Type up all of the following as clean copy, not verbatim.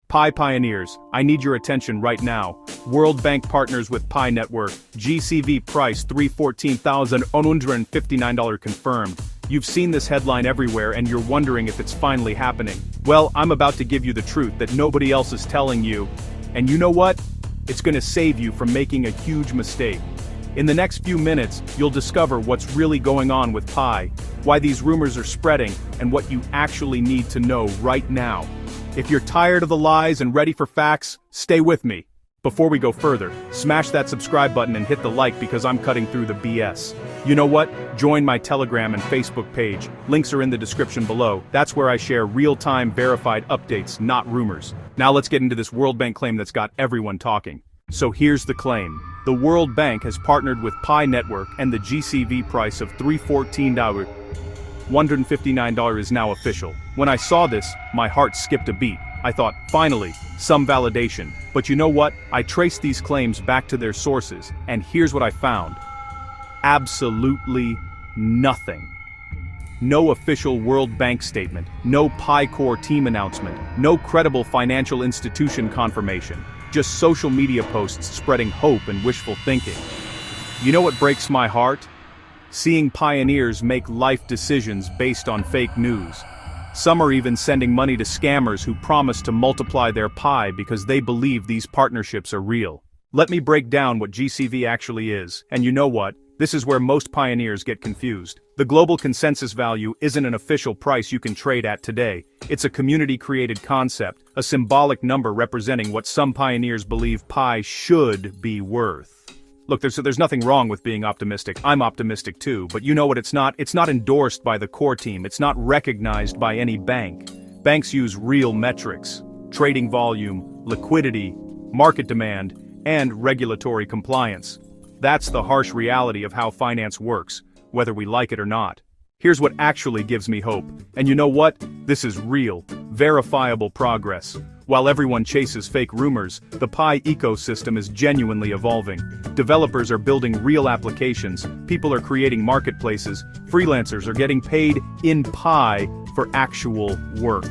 Pi pioneers, I need your attention right now. World Bank partners with Pi Network. GCV price $314,159 confirmed. You've seen this headline everywhere and you're wondering if it's finally happening. Well, I'm about to give you the truth that nobody else is telling you. And you know what? It's going to save you from making a huge mistake. In the next few minutes, you'll discover what's really going on with Pi, why these rumors are spreading, and what you actually need to know right now. If you're tired of the lies and ready for facts, stay with me. Before we go further, smash that subscribe button and hit the like because I'm cutting through the BS. You know what? Join my Telegram and Facebook page. Links are in the description below. That's where I share real-time verified updates, not rumors. Now let's get into this World Bank claim that's got everyone talking. So here's the claim. The World Bank has partnered with Pi Network and the GCV price of $159 is now official. When I saw this, my heart skipped a beat. I thought, finally, some validation. But you know what? I traced these claims back to their sources, and here's what I found. Absolutely nothing. No official World Bank statement, no Pi Core team announcement, no credible financial institution confirmation, just social media posts spreading hope and wishful thinking. You know what breaks my heart? Seeing pioneers make life decisions based on fake news. Some are even sending money to scammers who promise to multiply their pie because they believe these partnerships are real. Let me break down what GCV actually is, and you know what? This is where most pioneers get confused. The global consensus value isn't an official price you can trade at today. It's a community-created concept, a symbolic number representing what some pioneers believe Pi should be worth. Look, there's nothing wrong with being optimistic. I'm optimistic too, but you know what it's not? It's not endorsed by the core team. It's not recognized by any bank. Banks use real metrics: trading volume, liquidity, market demand, and regulatory compliance. That's the harsh reality of how finance works, whether we like it or not. Here's what actually gives me hope. And you know what? This is real, verifiable progress. While everyone chases fake rumors, the Pi ecosystem is genuinely evolving. Developers are building real applications, people are creating marketplaces, freelancers are getting paid in Pi for actual work.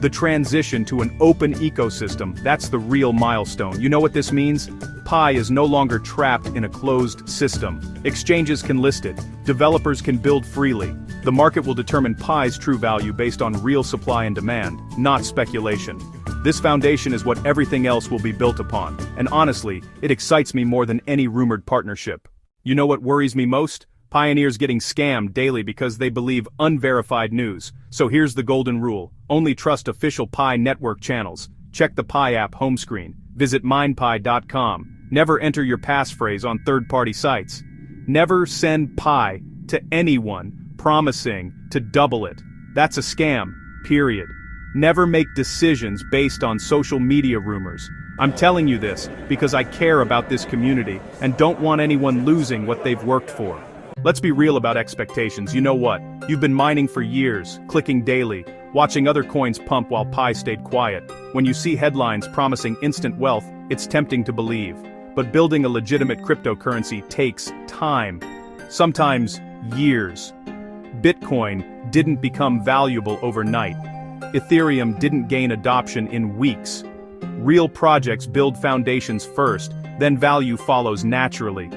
The transition to an open ecosystem, that's the real milestone. You know what this means? Pi is no longer trapped in a closed system. Exchanges can list it. Developers can build freely. The market will determine Pi's true value based on real supply and demand, not speculation. This foundation is what everything else will be built upon, and honestly, it excites me more than any rumored partnership. You know what worries me most? Pioneers getting scammed daily because they believe unverified news. So here's the golden rule. Only trust official Pi Network channels. Check the Pi app home screen. Visit mindpi.com. Never enter your passphrase on third-party sites. Never send Pi to anyone promising to double it. That's a scam, period. Never make decisions based on social media rumors. I'm telling you this because I care about this community and don't want anyone losing what they've worked for. Let's be real about expectations. You know what? You've been mining for years, clicking daily, watching other coins pump while Pi stayed quiet. When you see headlines promising instant wealth, it's tempting to believe. But building a legitimate cryptocurrency takes time. Sometimes years. Bitcoin didn't become valuable overnight. Ethereum didn't gain adoption in weeks. Real projects build foundations first, then value follows naturally.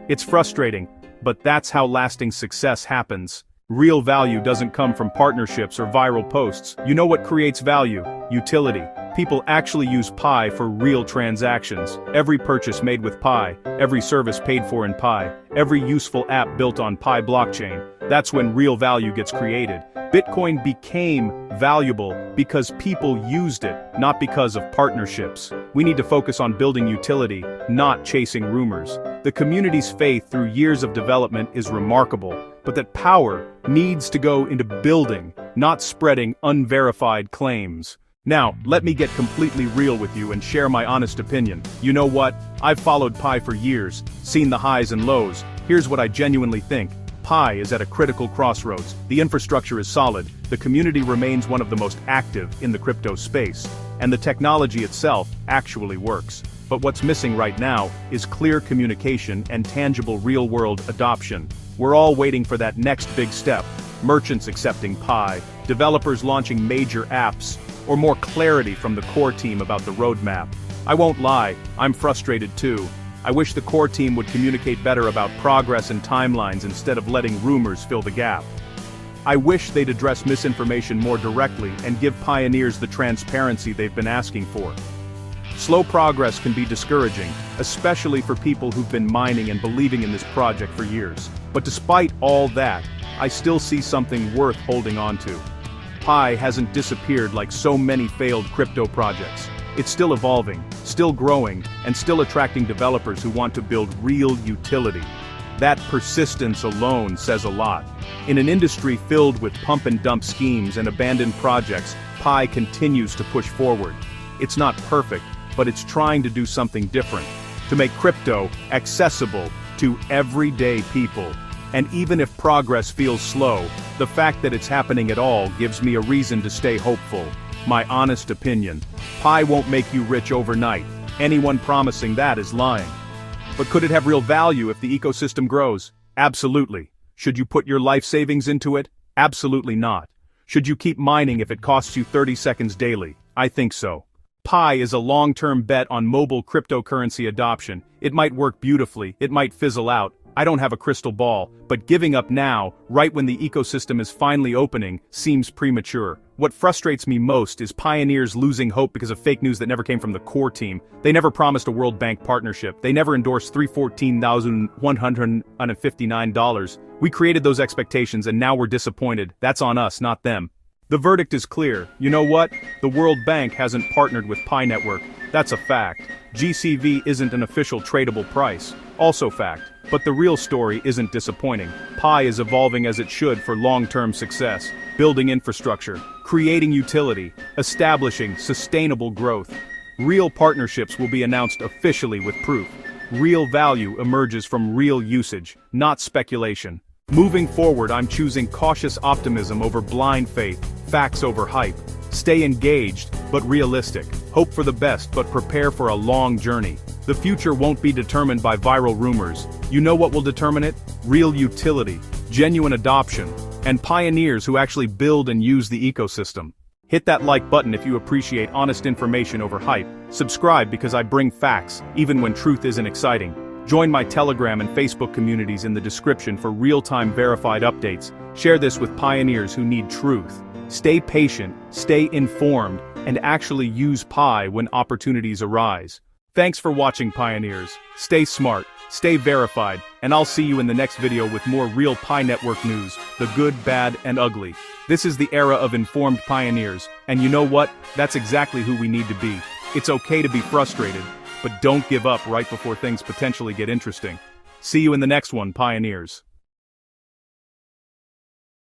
It's frustrating, but that's how lasting success happens. Real value doesn't come from partnerships or viral posts. You know what creates value? Utility. People actually use Pi for real transactions. Every purchase made with Pi, every service paid for in Pi, every useful app built on Pi blockchain. That's when real value gets created. Bitcoin became valuable because people used it, not because of partnerships. We need to focus on building utility, not chasing rumors. The community's faith through years of development is remarkable, but that power needs to go into building, not spreading unverified claims. Now, let me get completely real with you and share my honest opinion. You know what? I've followed Pi for years, seen the highs and lows. Here's what I genuinely think. Pi is at a critical crossroads. The infrastructure is solid, the community remains one of the most active in the crypto space, and the technology itself actually works. But what's missing right now is clear communication and tangible real-world adoption. We're all waiting for that next big step. Merchants accepting Pi, developers launching major apps, or more clarity from the core team about the roadmap. I won't lie, I'm frustrated too. I wish the core team would communicate better about progress and timelines instead of letting rumors fill the gap. I wish they'd address misinformation more directly and give pioneers the transparency they've been asking for. Slow progress can be discouraging, especially for people who've been mining and believing in this project for years. But despite all that, I still see something worth holding on to. Pi hasn't disappeared like so many failed crypto projects. It's still evolving, still growing, and still attracting developers who want to build real utility. That persistence alone says a lot. In an industry filled with pump-and-dump schemes and abandoned projects, Pi continues to push forward. It's not perfect, but it's trying to do something different, to make crypto accessible to everyday people. And even if progress feels slow, the fact that it's happening at all gives me a reason to stay hopeful. My honest opinion. Pi won't make you rich overnight. Anyone promising that is lying. But could it have real value if the ecosystem grows? Absolutely. Should you put your life savings into it? Absolutely not. Should you keep mining if it costs you 30 seconds daily? I think so. Pi is a long-term bet on mobile cryptocurrency adoption. It might work beautifully, it might fizzle out. I don't have a crystal ball, but giving up now, right when the ecosystem is finally opening, seems premature. What frustrates me most is pioneers losing hope because of fake news that never came from the core team. They never promised a World Bank partnership. They never endorsed $314,159. We created those expectations and now we're disappointed. That's on us, not them. The verdict is clear. You know what? The World Bank hasn't partnered with Pi Network. That's a fact. GCV isn't an official tradable price. Also fact. But the real story isn't disappointing. Pi is evolving as it should for long-term success, building infrastructure, creating utility, establishing sustainable growth. Real partnerships will be announced officially with proof. Real value emerges from real usage, not speculation. Moving forward, I'm choosing cautious optimism over blind faith, facts over hype. Stay engaged, but realistic. Hope for the best, but prepare for a long journey. The future won't be determined by viral rumors. You know what will determine it? Real utility, genuine adoption, and pioneers who actually build and use the ecosystem. Hit that like button if you appreciate honest information over hype. Subscribe because I bring facts, even when truth isn't exciting. Join my Telegram and Facebook communities in the description for real-time verified updates. Share this with pioneers who need truth. Stay patient, stay informed, and actually use Pi when opportunities arise. Thanks for watching, pioneers. Stay smart, stay verified, and I'll see you in the next video with more real Pi Network news, the good, bad, and ugly. This is the era of informed pioneers, and you know what? That's exactly who we need to be. It's okay to be frustrated, but don't give up right before things potentially get interesting. See you in the next one, pioneers.